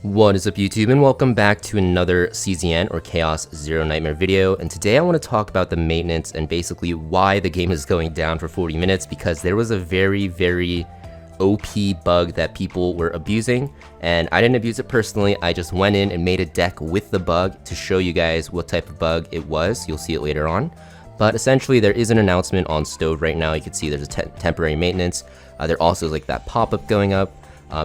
What is up YouTube, and welcome back to another CZN or Chaos Zero Nightmare video. And today I want to talk about the maintenance and basically why the game is going down for 40 minutes, because there was a very OP bug that people were abusing, and I didn't abuse it personally. I just went in and made a deck with the bug to show you guys what type of bug it was. You'll see it later on. But essentially there is an announcement on Stove right now. You can see there's a temporary maintenance. There also is like that pop-up going up.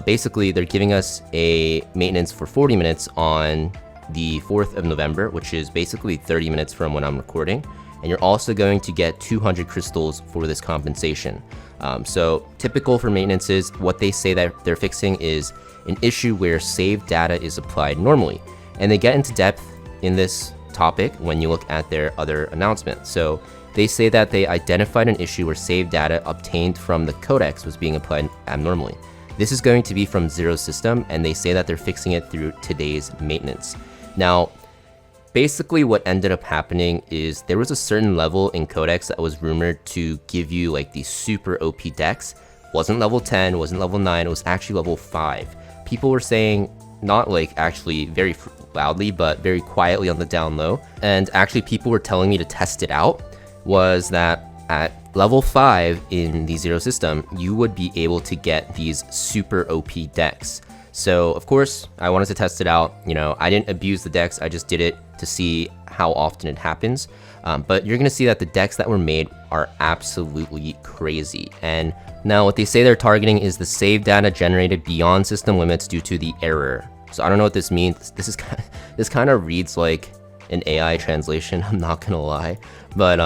Basically, they're giving us a maintenance for 40 minutes on the 4th of November, which is basically 30 minutes from when I'm recording. And you're also going to get 200 crystals for this compensation. So typical for maintenance is what they say that they're fixing is an issue where saved data is applied normally. And they get into depth in this topic when you look at their other announcement. So they say that they identified an issue where saved data obtained from the codex was being applied abnormally. This is going to be from Zero System, and they say that they're fixing it through today's maintenance. Now, basically what ended up happening is there was a certain level in Codex that was rumored to give you like these super OP decks. Wasn't level 10, wasn't level 9, it was actually level 5. People were saying, not like actually very loudly, but very quietly on the down low. And actually people were telling me to test it out, was that at level 5 in the Zero System, you would be able to get these super OP decks. So of course, I wanted to test it out. You know, I didn't abuse the decks, I just did it to see how often it happens. But you're gonna see that the decks that were made are absolutely crazy. And now what they say they're targeting is the save data generated beyond system limits due to the error. So I don't know what this means. This kind of reads like an AI translation, I'm not gonna lie. But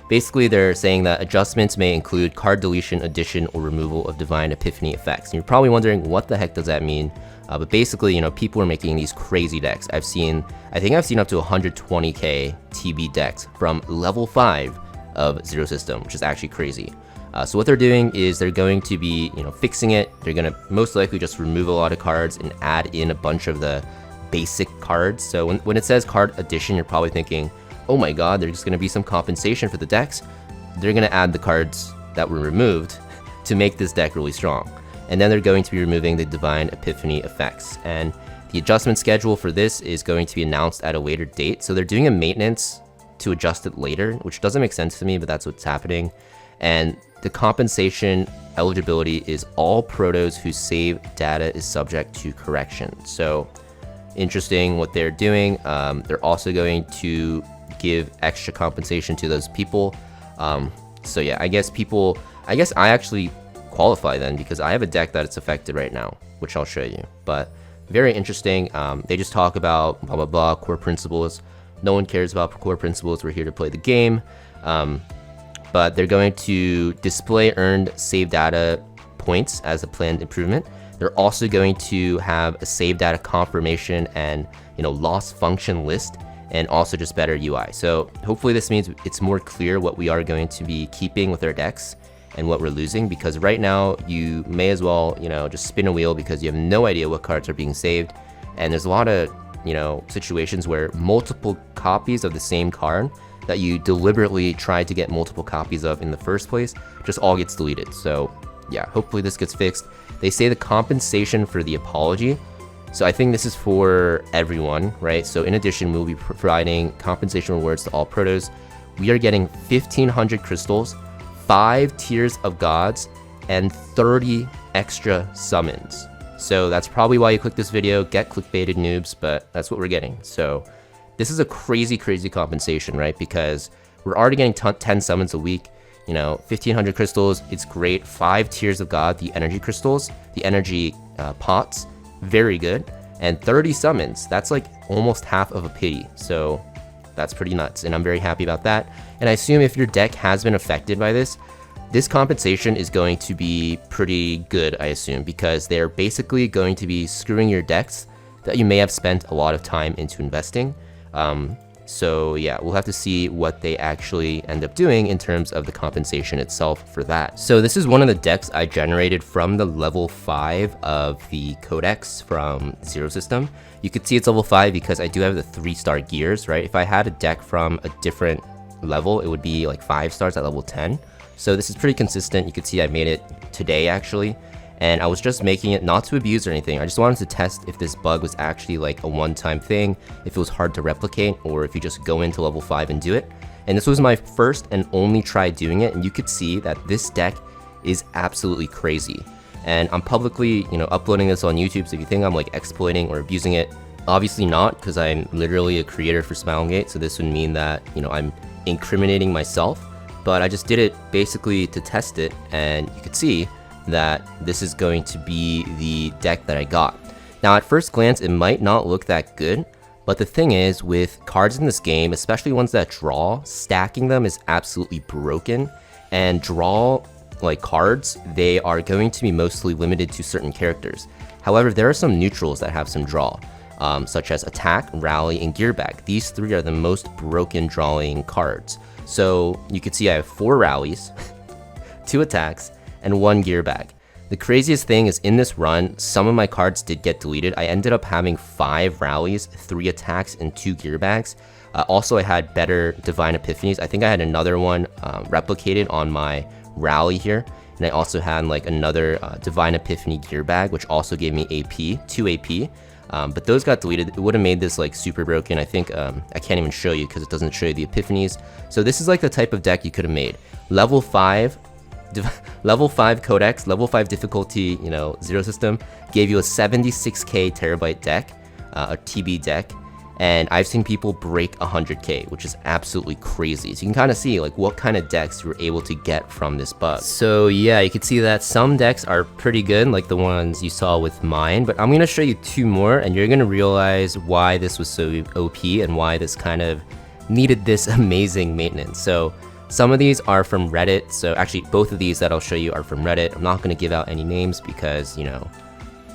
basically, they're saying that adjustments may include card deletion, addition, or removal of Divine Epiphany effects. And you're probably wondering, what the heck does that mean? But basically, you know, people are making these crazy decks. I think I've seen up to 120k TB decks from level 5 of Zero System, which is actually crazy. So what they're doing is they're going to be, you know, fixing it. They're gonna most likely just remove a lot of cards and add in a bunch of the basic cards. So when it says card addition, you're probably thinking, oh my god, there's going to be some compensation for the decks. They're going to add the cards that were removed to make this deck really strong. And then they're going to be removing the Divine Epiphany effects. And the adjustment schedule for this is going to be announced at a later date. So they're doing a maintenance to adjust it later, which doesn't make sense to me, but that's what's happening. And the compensation eligibility is all protos whose save data is subject to correction. So interesting what they're doing. They're also going to give extra compensation to those people. So yeah, I guess I actually qualify then, because I have a deck that it's affected right now, which I'll show you. But very interesting. They just talk about blah blah blah core principles. No one cares about core principles. We're here to play the game. But they're going to display earned save data points as a planned improvement. They're also going to have a save data confirmation and, you know, loss function list, and also just better UI. So hopefully this means it's more clear what we are going to be keeping with our decks and what we're losing, because right now you may as well, you know, just spin a wheel because you have no idea what cards are being saved. And there's a lot of, you know, situations where multiple copies of the same card that you deliberately tried to get multiple copies of in the first place just all gets deleted. So yeah, hopefully this gets fixed. They say the compensation for the apology. So I think this is for everyone, right? So in addition, we'll be providing compensation rewards to all protos. We are getting 1,500 crystals, 5 tiers of gods, and 30 extra summons. So that's probably why you click this video, get clickbaited noobs, but that's what we're getting. So this is a crazy compensation, right? Because we're already getting 10 summons a week, you know, 1,500 crystals, it's great. 5 tiers of god, the energy crystals, the energy pots, very good. And 30 summons, that's like almost half of a pity. So that's pretty nuts, and I'm very happy about that. And I assume if your deck has been affected by this compensation is going to be pretty good, I assume, because they're basically going to be screwing your decks that you may have spent a lot of time into investing. So yeah, we'll have to see what they actually end up doing in terms of the compensation itself for that. So this is one of the decks I generated from the level 5 of the codex from Zero System. You could see it's level 5 because I do have the 3-star gears, right? If I had a deck from a different level, it would be like 5 stars at level 10. So this is pretty consistent. You can see I made it today actually. and I was just making it not to abuse or anything. I just wanted to test if this bug was actually like a one-time thing, if it was hard to replicate, or if you just go into level 5 and do it. And this was my first and only try doing it, and you could see that this deck is absolutely crazy. And I'm publicly, uploading this on YouTube, so if you think I'm like exploiting or abusing it, obviously not, because I'm literally a creator for Smilegate, so this would mean that, I'm incriminating myself. But I just did it basically to test it, and you could see that this is going to be the deck that I got. Now at first glance it might not look that good, but the thing is, with cards in this game, especially ones that draw, stacking them is absolutely broken. And draw like cards, they are going to be mostly limited to certain characters. However, there are some neutrals that have some draw, such as attack, rally, and gear bag. These three are the most broken drawing cards. So you can see I have 4 rallies, 2 attacks, and 1 gear bag. The craziest thing is in this run, some of my cards did get deleted. I ended up having 5 rallies, 3 attacks, and 2 gear bags. Also, I had better Divine Epiphanies. I think I had another one replicated on my rally here. And I also had like another Divine Epiphany gear bag, which also gave me AP, 2 AP. But those got deleted. It would have made this like super broken. I think I can't even show you because it doesn't show you the Epiphanies. So this is like the type of deck you could have made. Level 5 codex, level 5 difficulty, zero system, gave you a 76k terabyte deck, a TB deck, and I've seen people break 100k, which is absolutely crazy. So you can kind of see like what kind of decks you were able to get from this bug. So yeah, you can see that some decks are pretty good, like the ones you saw with mine, but I'm going to show you 2 more, and you're going to realize why this was so OP and why this kind of needed this amazing maintenance. So some of these are from Reddit, so actually both of these that I'll show you are from Reddit. I'm not going to give out any names because,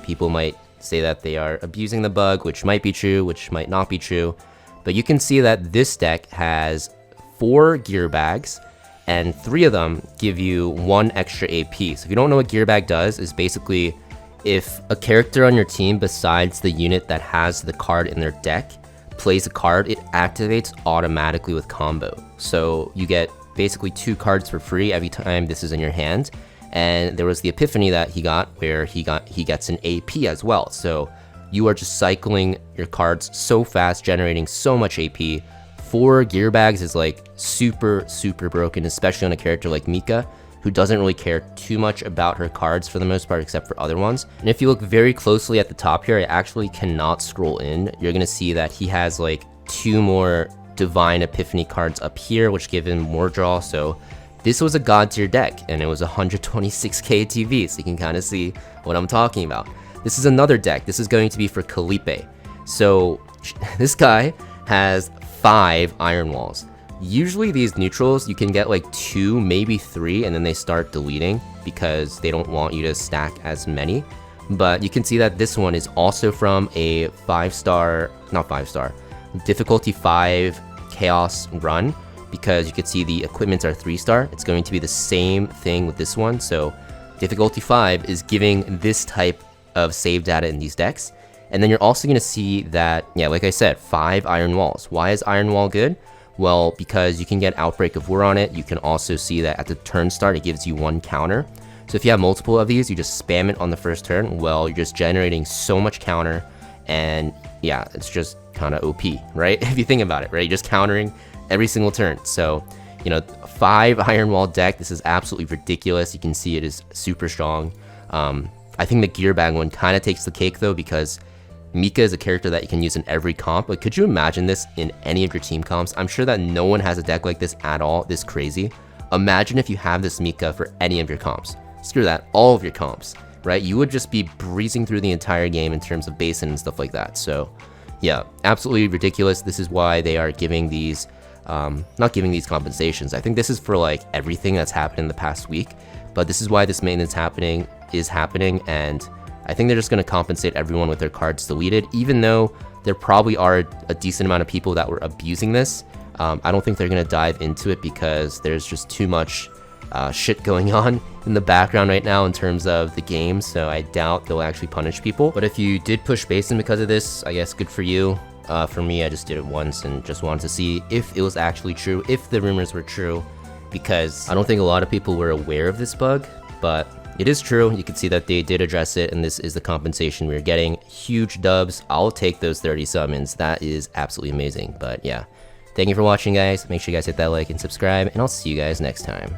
people might say that they are abusing the bug, which might be true, which might not be true. But you can see that this deck has 4 gear bags, and 3 of them give you 1 extra AP. So if you don't know what gear bag does, is basically if a character on your team besides the unit that has the card in their deck plays a card, it activates automatically with combo. So you get basically 2 cards for free every time this is in your hand. And there was the Epiphany that he got where he gets an AP as well. So you are just cycling your cards so fast, generating so much AP. 4 gear bags is like super broken, especially on a character like Mika, who doesn't really care too much about her cards for the most part, except for other ones. And if you look very closely at the top here, I actually cannot scroll in. You're gonna see that he has like 2 more Divine Epiphany cards up here, which give him more draw. So this was a god tier deck, and it was 126k TV, so you can kind of see what I'm talking about. This is another deck. This is going to be for Kalipe. So this guy has 5 Iron Walls. Usually these neutrals, you can get like 2, maybe 3, and then they start deleting because they don't want you to stack as many. But you can see that this one is also from a 5-star, not 5-star, difficulty 5 chaos run, because you can see the equipments are 3-star. It's going to be the same thing with this one. So difficulty 5 is giving this type of save data in these decks. And then you're also going to see that, yeah, like I said, 5 Iron Walls. Why is Iron Wall good? Well, because you can get Outbreak of War on it. You can also see that at the turn start, it gives you 1 counter. So if you have multiple of these, you just spam it on the first turn. Well, you're just generating so much counter, and yeah, it's just kind of OP, right? If you think about it, right? You're just countering every single turn. So, 5 Iron Wall deck, this is absolutely ridiculous. You can see it is super strong. I think the gear bag one kind of takes the cake though, because Mika is a character that you can use in every comp. But could you imagine this in any of your team comps? I'm sure that no one has a deck like this at all, this crazy. Imagine if you have this Mika for any of your comps. Screw that, all of your comps, right? You would just be breezing through the entire game in terms of basin and stuff like that. So yeah, absolutely ridiculous. This is why they are giving these, not giving these compensations. I think this is for like everything that's happened in the past week, but this is why this maintenance is happening, and I think they're just going to compensate everyone with their cards deleted, even though there probably are a decent amount of people that were abusing this. I don't think they're going to dive into it because there's just too much shit going on in the background right now in terms of the game, so I doubt they'll actually punish people. But if you did push basin because of this, I guess good for you. For me, I just did it once and just wanted to see if it was actually true, if the rumors were true, because I don't think a lot of people were aware of this bug. But it is true. You can see that they did address it, and this is the compensation we're getting. Huge dubs. I'll take those 30 summons. That is absolutely amazing. But yeah, thank you for watching, guys. Make sure you guys hit that like and subscribe, and I'll see you guys next time.